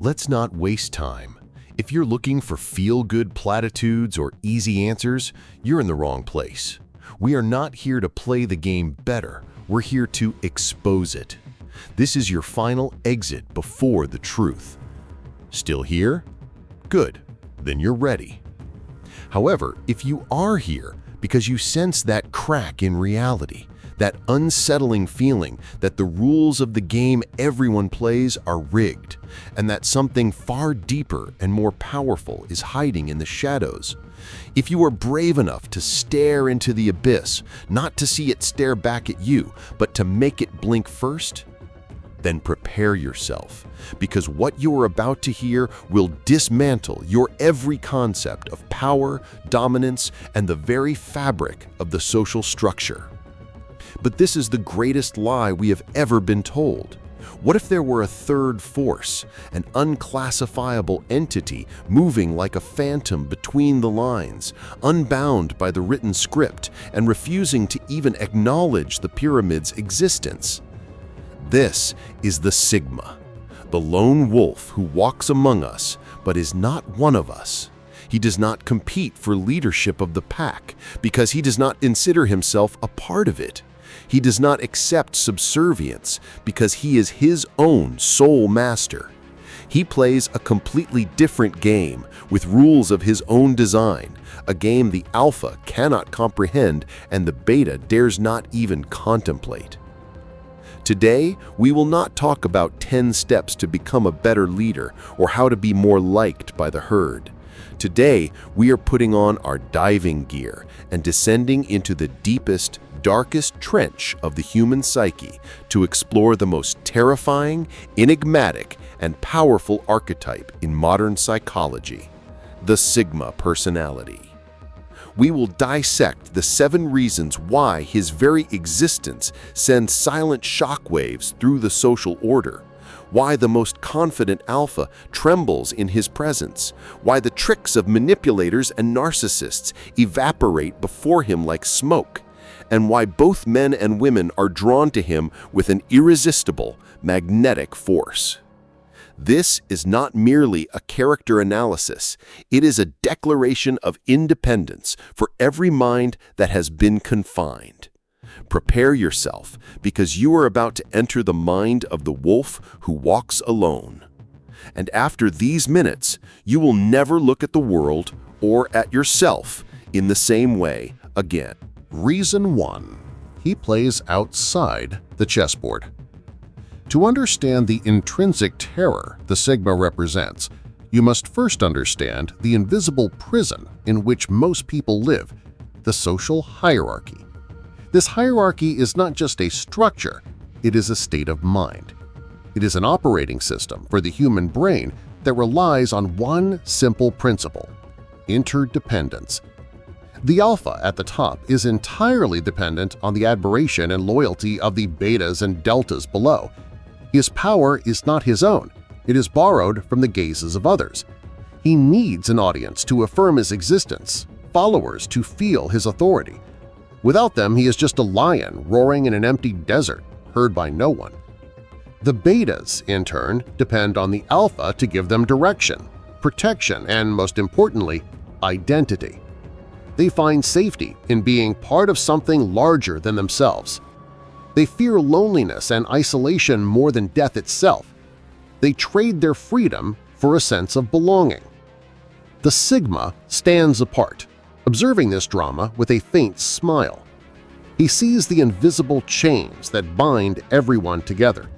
let's not waste time. If you're looking for feel-good platitudes or easy answers, you're in the wrong place. We are not here to play the game better. We're here to expose it. This is your final exit before the truth. Still here? Good. Then you're ready. However, if you are here because you sense that crack in reality, that unsettling feeling that the rules of the game everyone plays are rigged, and that something far deeper and more powerful is hiding in the shadows, if you are brave enough to stare into the abyss, not to see it stare back at you, but to make it blink first, then prepare yourself, because what you are about to hear will dismantle your every concept of power, dominance, and the very fabric of the social structure. But this is the greatest lie we have ever been told. What if there were a third force, an unclassifiable entity moving like a phantom between the lines, unbound by the written script and refusing to even acknowledge the pyramid's existence? This is the Sigma, the lone wolf who walks among us but is not one of us. He does not compete for leadership of the pack because he does not consider himself a part of it. He does not accept subservience because he is his own sole master. He plays a completely different game with rules of his own design, a game the alpha cannot comprehend and the beta dares not even contemplate. Today, we will not talk about 10 steps to become a better leader or how to be more liked by the herd. Today, we are putting on our diving gear and descending into the deepest, darkest trench of the human psyche to explore the most terrifying, enigmatic, and powerful archetype in modern psychology, the Sigma personality. We will dissect the 7 reasons why his very existence sends silent shockwaves through the social order, why the most confident alpha trembles in his presence, why the tricks of manipulators and narcissists evaporate before him like smoke, and why both men and women are drawn to him with an irresistible, magnetic force. This is not merely a character analysis, it is a declaration of independence for every mind that has been confined. Prepare yourself, because you are about to enter the mind of the wolf who walks alone. And after these minutes, you will never look at the world or at yourself in the same way again. Reason 1. He plays outside the chessboard. To understand the intrinsic terror the Sigma represents, you must first understand the invisible prison in which most people live, the social hierarchy. This hierarchy is not just a structure, it is a state of mind. It is an operating system for the human brain that relies on one simple principle: interdependence. The alpha at the top is entirely dependent on the admiration and loyalty of the betas and deltas below. His power is not his own, it is borrowed from the gazes of others. He needs an audience to affirm his existence, followers to feel his authority. Without them, he is just a lion roaring in an empty desert, heard by no one. The betas, in turn, depend on the alpha to give them direction, protection, and, most importantly, identity. They find safety in being part of something larger than themselves. They fear loneliness and isolation more than death itself. They trade their freedom for a sense of belonging. The Sigma stands apart, observing this drama with a faint smile. He sees the invisible chains that bind everyone together.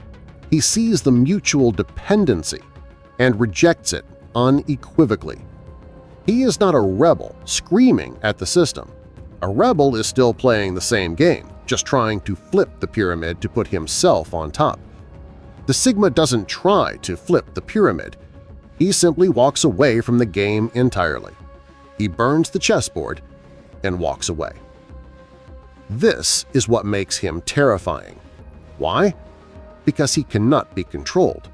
He sees the mutual dependency and rejects it unequivocally. He is not a rebel screaming at the system. A rebel is still playing the same game, just trying to flip the pyramid to put himself on top. The Sigma doesn't try to flip the pyramid. He simply walks away from the game entirely. He burns the chessboard and walks away. This is what makes him terrifying. Why? Because he cannot be controlled.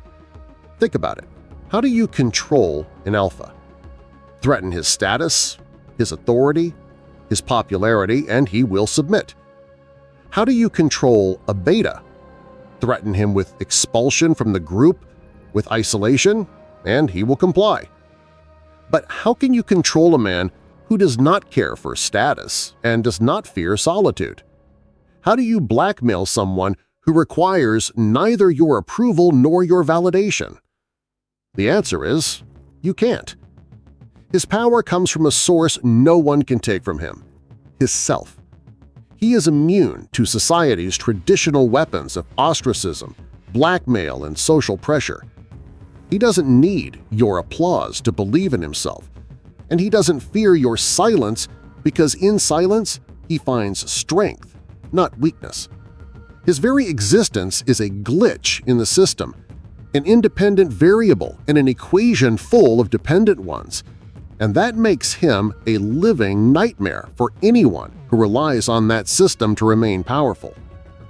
Think about it. How do you control an alpha? Threaten his status, his authority, his popularity, and he will submit. How do you control a beta? Threaten him with expulsion from the group, with isolation, and he will comply. But how can you control a man who does not care for status and does not fear solitude? How do you blackmail someone who requires neither your approval nor your validation? The answer is, you can't. His power comes from a source no one can take from him – his self. He is immune to society's traditional weapons of ostracism, blackmail, and social pressure. He doesn't need your applause to believe in himself, and he doesn't fear your silence because in silence he finds strength, not weakness. His very existence is a glitch in the system, an independent variable in an equation full of dependent ones, and that makes him a living nightmare for anyone who relies on that system to remain powerful.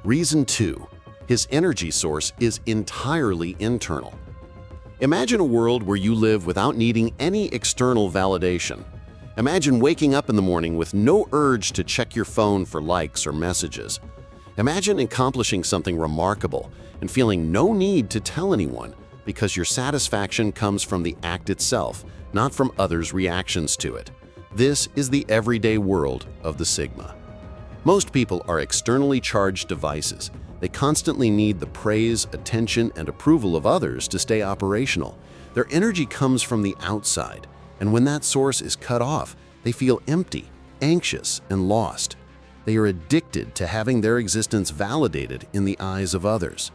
Reason 2. His energy source is entirely internal. Imagine a world where you live without needing any external validation. Imagine waking up in the morning with no urge to check your phone for likes or messages. Imagine accomplishing something remarkable and feeling no need to tell anyone because your satisfaction comes from the act itself, not from others' reactions to it. This is the everyday world of the Sigma. Most people are externally charged devices. They constantly need the praise, attention, and approval of others to stay operational. Their energy comes from the outside, and when that source is cut off, they feel empty, anxious, and lost. They are addicted to having their existence validated in the eyes of others.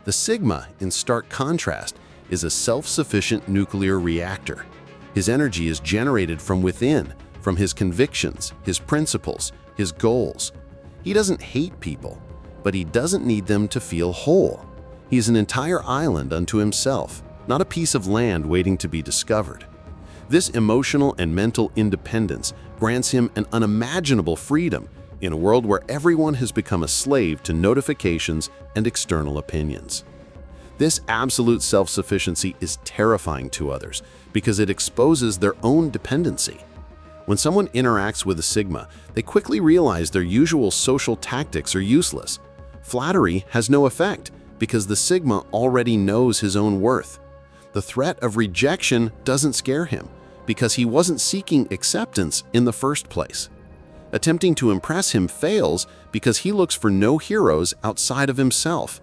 The Sigma, in stark contrast, is a self-sufficient nuclear reactor. His energy is generated from within, from his convictions, his principles, his goals. He doesn't hate people, but he doesn't need them to feel whole. He is an entire island unto himself, not a piece of land waiting to be discovered. This emotional and mental independence grants him an unimaginable freedom in a world where everyone has become a slave to notifications and external opinions. This absolute self-sufficiency is terrifying to others because it exposes their own dependency. When someone interacts with a Sigma, they quickly realize their usual social tactics are useless. Flattery has no effect because the Sigma already knows his own worth. The threat of rejection doesn't scare him because he wasn't seeking acceptance in the first place. Attempting to impress him fails because he looks for no heroes outside of himself.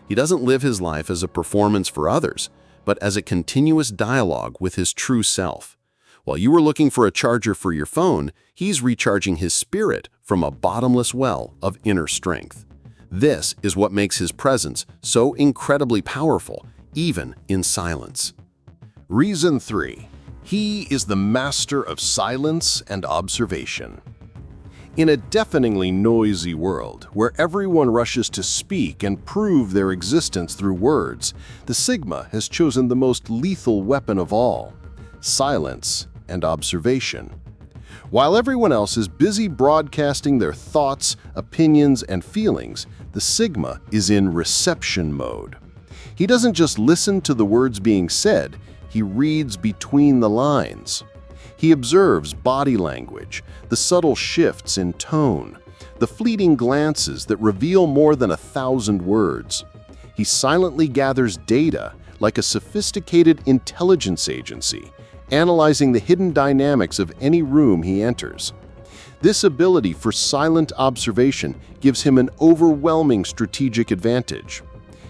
He doesn't live his life as a performance for others, but as a continuous dialogue with his true self. While you are looking for a charger for your phone, he's recharging his spirit from a bottomless well of inner strength. This is what makes his presence so incredibly powerful, even in silence. Reason 3. He is the master of silence and observation. In a deafeningly noisy world where everyone rushes to speak and prove their existence through words, the Sigma has chosen the most lethal weapon of all: silence and observation. While everyone else is busy broadcasting their thoughts, opinions, and feelings, the Sigma is in reception mode. He doesn't just listen to the words being said, he reads between the lines. He observes body language, the subtle shifts in tone, the fleeting glances that reveal more than 1,000 words. He silently gathers data like a sophisticated intelligence agency, analyzing the hidden dynamics of any room he enters. This ability for silent observation gives him an overwhelming strategic advantage.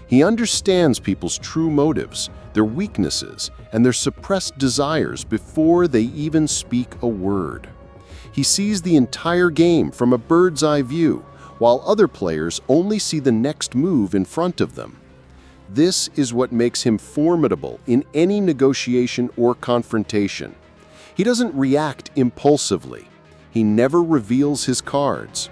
He understands people's true motives, their weaknesses, and their suppressed desires before they even speak a word. He sees the entire game from a bird's eye view, while other players only see the next move in front of them. This is what makes him formidable in any negotiation or confrontation. He doesn't react impulsively. He never reveals his cards.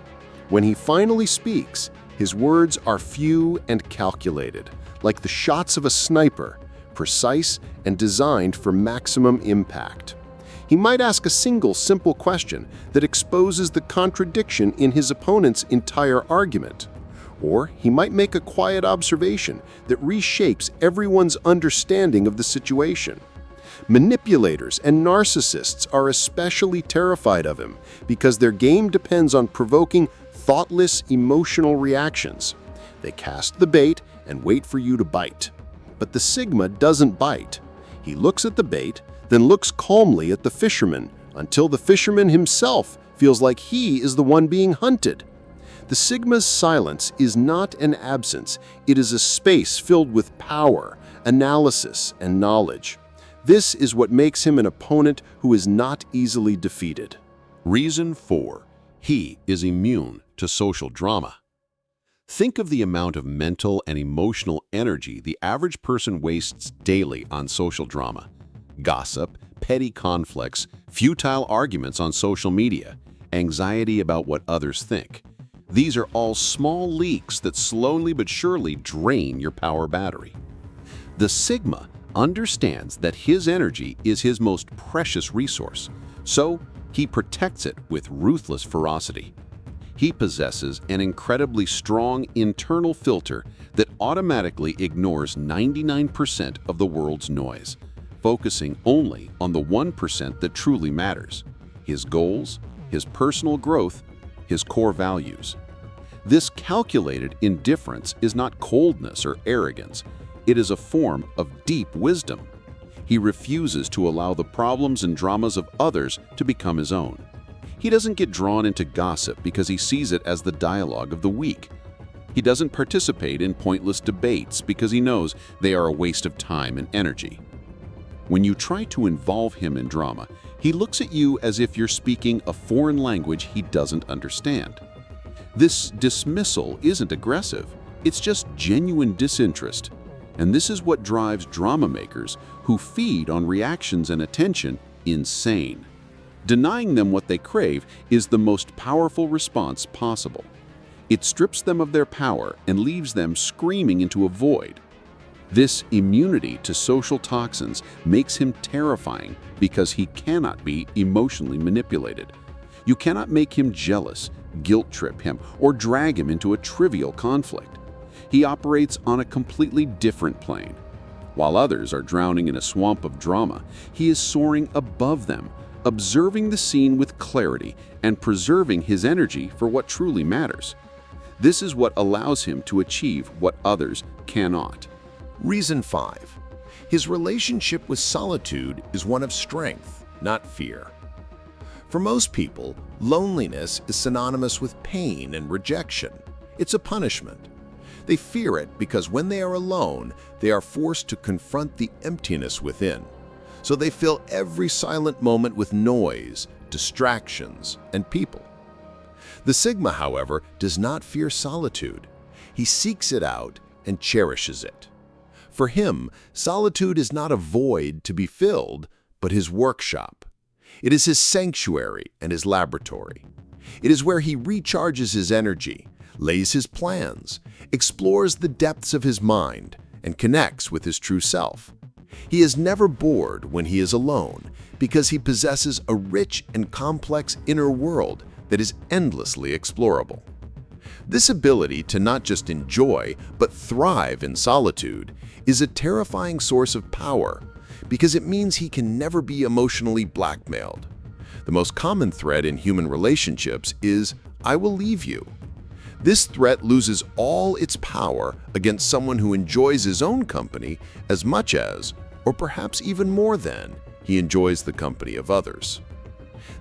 When he finally speaks, his words are few and calculated, like the shots of a sniper, precise and designed for maximum impact. He might ask a single simple question that exposes the contradiction in his opponent's entire argument. Or he might make a quiet observation that reshapes everyone's understanding of the situation. Manipulators and narcissists are especially terrified of him because their game depends on provoking thoughtless emotional reactions. They cast the bait and wait for you to bite. But the Sigma doesn't bite. He looks at the bait, then looks calmly at the fisherman until the fisherman himself feels like he is the one being hunted. The Sigma's silence is not an absence, it is a space filled with power, analysis, and knowledge. This is what makes him an opponent who is not easily defeated. Reason 4. He is immune to social drama. Think of the amount of mental and emotional energy the average person wastes daily on social drama. Gossip, petty conflicts, futile arguments on social media, anxiety about what others think. These are all small leaks that slowly but surely drain your power battery. The Sigma understands that his energy is his most precious resource, so he protects it with ruthless ferocity. He possesses an incredibly strong internal filter that automatically ignores 99% of the world's noise, focusing only on the 1% that truly matters: his goals, his personal growth, his core values. This calculated indifference is not coldness or arrogance. It is a form of deep wisdom. He refuses to allow the problems and dramas of others to become his own. He doesn't get drawn into gossip because he sees it as the dialogue of the weak. He doesn't participate in pointless debates because he knows they are a waste of time and energy. When you try to involve him in drama, he looks at you as if you're speaking a foreign language he doesn't understand. This dismissal isn't aggressive, it's just genuine disinterest. And this is what drives drama makers who feed on reactions and attention insane. Denying them what they crave is the most powerful response possible. It strips them of their power and leaves them screaming into a void. This immunity to social toxins makes him terrifying because he cannot be emotionally manipulated. You cannot make him jealous, guilt trip him, or drag him into a trivial conflict. He operates on a completely different plane. While others are drowning in a swamp of drama, he is soaring above them, observing the scene with clarity and preserving his energy for what truly matters. This is what allows him to achieve what others cannot. Reason 5. His relationship with solitude is one of strength, not fear. For most people, loneliness is synonymous with pain and rejection. It's a punishment. They fear it because when they are alone, they are forced to confront the emptiness within. So they fill every silent moment with noise, distractions, and people. The Sigma, however, does not fear solitude. He seeks it out and cherishes it. For him, solitude is not a void to be filled, but his workshop. It is his sanctuary and his laboratory. It is where he recharges his energy, lays his plans, explores the depths of his mind, and connects with his true self. He is never bored when he is alone because he possesses a rich and complex inner world that is endlessly explorable. This ability to not just enjoy but thrive in solitude is a terrifying source of power because it means he can never be emotionally blackmailed. The most common threat in human relationships is, "I will leave you." This threat loses all its power against someone who enjoys his own company as much as, or perhaps even more than, he enjoys the company of others.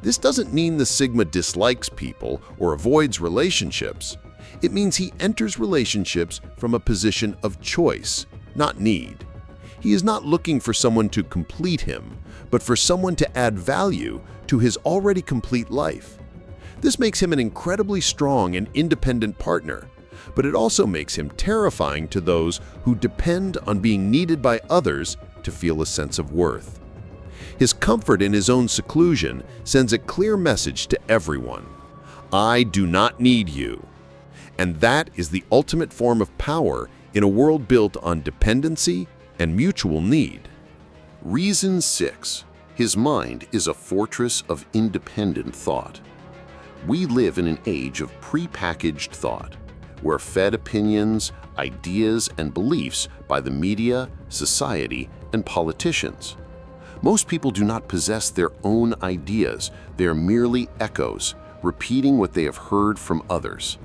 This doesn't mean the Sigma dislikes people or avoids relationships. It means he enters relationships from a position of choice, not need. He is not looking for someone to complete him, but for someone to add value to his already complete life. This makes him an incredibly strong and independent partner, but it also makes him terrifying to those who depend on being needed by others to feel a sense of worth. His comfort in his own seclusion sends a clear message to everyone: "I do not need you." And that is the ultimate form of power in a world built on dependency and mutual need. Reason 6. His mind is a fortress of independent thought. We live in an age of prepackaged thought. We're fed opinions, ideas, and beliefs by the media, society, and politicians. Most people do not possess their own ideas. They are merely echoes, repeating what they have heard from others.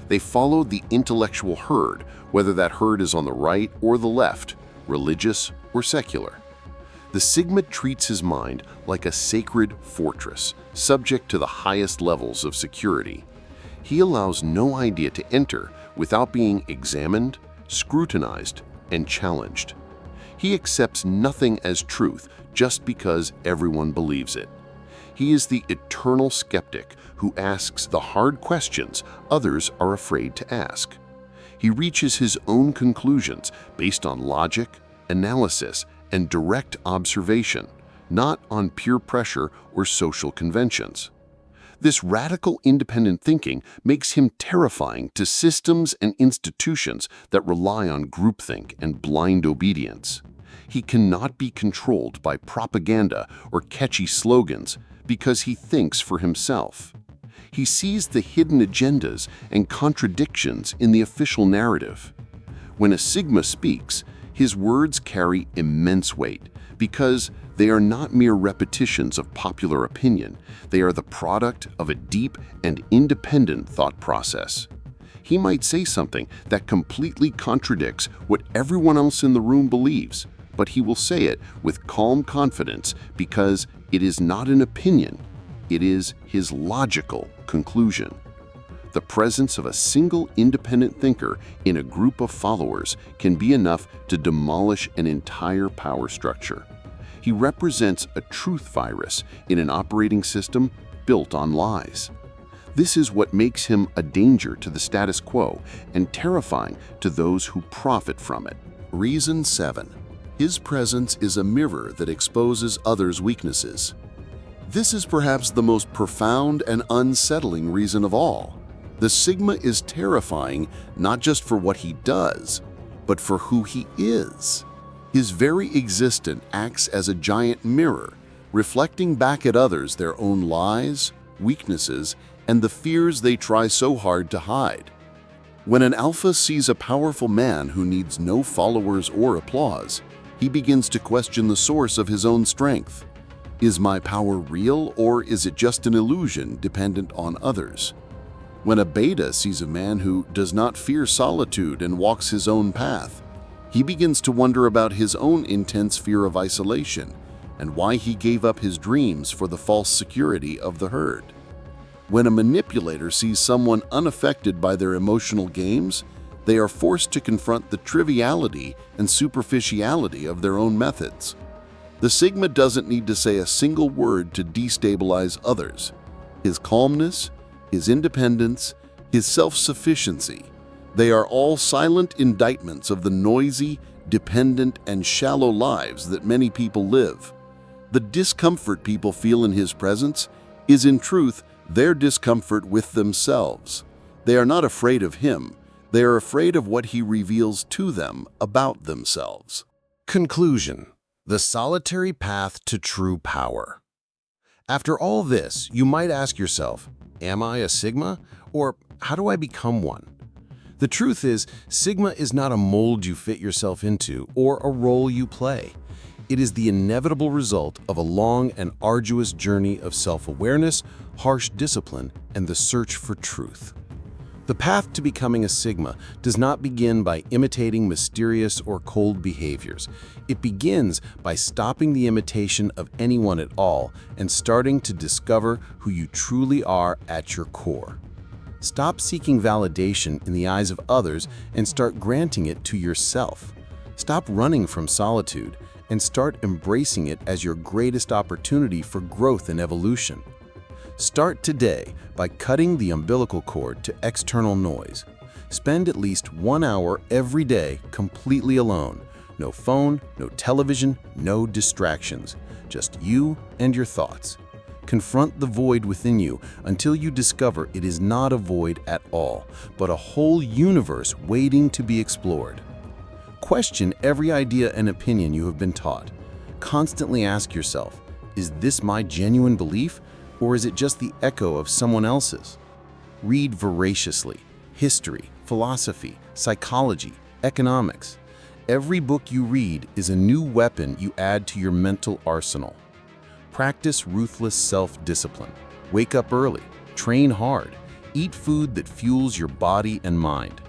They follow the intellectual herd, whether that herd is on the right or the left, religious or secular. The Sigma treats his mind like a sacred fortress, subject to the highest levels of security. He allows no idea to enter without being examined, scrutinized, and challenged. He accepts nothing as truth just because everyone believes it. He is the eternal skeptic who asks the hard questions others are afraid to ask. He reaches his own conclusions based on logic, analysis, and direct observation, not on peer pressure or social conventions. This radical independent thinking makes him terrifying to systems and institutions that rely on groupthink and blind obedience. He cannot be controlled by propaganda or catchy slogans because he thinks for himself. He sees the hidden agendas and contradictions in the official narrative. When a Sigma speaks, his words carry immense weight because they are not mere repetitions of popular opinion. They are the product of a deep and independent thought process. He might say something that completely contradicts what everyone else in the room believes, but he will say it with calm confidence because it is not an opinion, it is his logical conclusion. The presence of a single independent thinker in a group of followers can be enough to demolish an entire power structure. He represents a truth virus in an operating system built on lies. This is what makes him a danger to the status quo and terrifying to those who profit from it. Reason 7. His presence is a mirror that exposes others' weaknesses. This is perhaps the most profound and unsettling reason of all. The Sigma is terrifying not just for what he does, but for who he is. His very existence acts as a giant mirror, reflecting back at others their own lies, weaknesses, and the fears they try so hard to hide. When an alpha sees a powerful man who needs no followers or applause, he begins to question the source of his own strength. Is my power real, or is it just an illusion dependent on others? When a beta sees a man who does not fear solitude and walks his own path, he begins to wonder about his own intense fear of isolation and why he gave up his dreams for the false security of the herd. When a manipulator sees someone unaffected by their emotional games, they are forced to confront the triviality and superficiality of their own methods. The Sigma doesn't need to say a single word to destabilize others. His calmness, his independence, his self-sufficiency, they are all silent indictments of the noisy, dependent, and shallow lives that many people live. The discomfort people feel in his presence is in truth their discomfort with themselves. They are not afraid of him. They are afraid of what he reveals to them about themselves. Conclusion: the solitary path to true power. After all this, you might ask yourself, am I a Sigma? Or how do I become one? The truth is, Sigma is not a mold you fit yourself into or a role you play. It is the inevitable result of a long and arduous journey of self-awareness, harsh discipline, and the search for truth. The path to becoming a Sigma does not begin by imitating mysterious or cold behaviors. It begins by stopping the imitation of anyone at all and starting to discover who you truly are at your core. Stop seeking validation in the eyes of others and start granting it to yourself. Stop running from solitude and start embracing it as your greatest opportunity for growth and evolution. Start today by cutting the umbilical cord to external noise. Spend at least 1 hour every day completely alone. No phone, no television, no distractions. Just you and your thoughts. Confront the void within you until you discover it is not a void at all, but a whole universe waiting to be explored. Question every idea and opinion you have been taught. Constantly ask yourself, is this my genuine belief, or is it just the echo of someone else's? Read voraciously. History, philosophy, psychology, economics. Every book you read is a new weapon you add to your mental arsenal. Practice ruthless self-discipline. Wake up early, train hard, eat food that fuels your body and mind.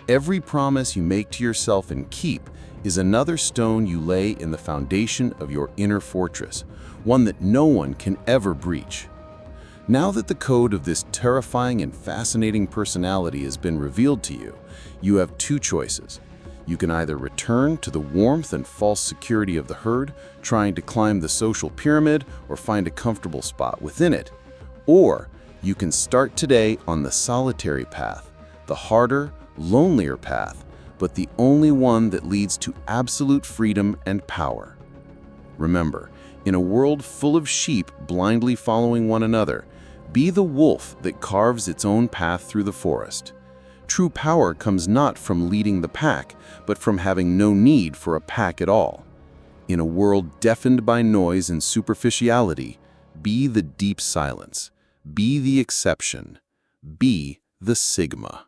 Every promise you make to yourself and keep is another stone you lay in the foundation of your inner fortress, one that no one can ever breach. Now that the code of this terrifying and fascinating personality has been revealed to you, you have two choices. You can either return to the warmth and false security of the herd, trying to climb the social pyramid or find a comfortable spot within it, or you can start today on the solitary path, the harder, lonelier path, but the only one that leads to absolute freedom and power. Remember, in a world full of sheep blindly following one another, be the wolf that carves its own path through the forest. True power comes not from leading the pack, but from having no need for a pack at all. In a world deafened by noise and superficiality, be the deep silence, be the exception, be the Sigma.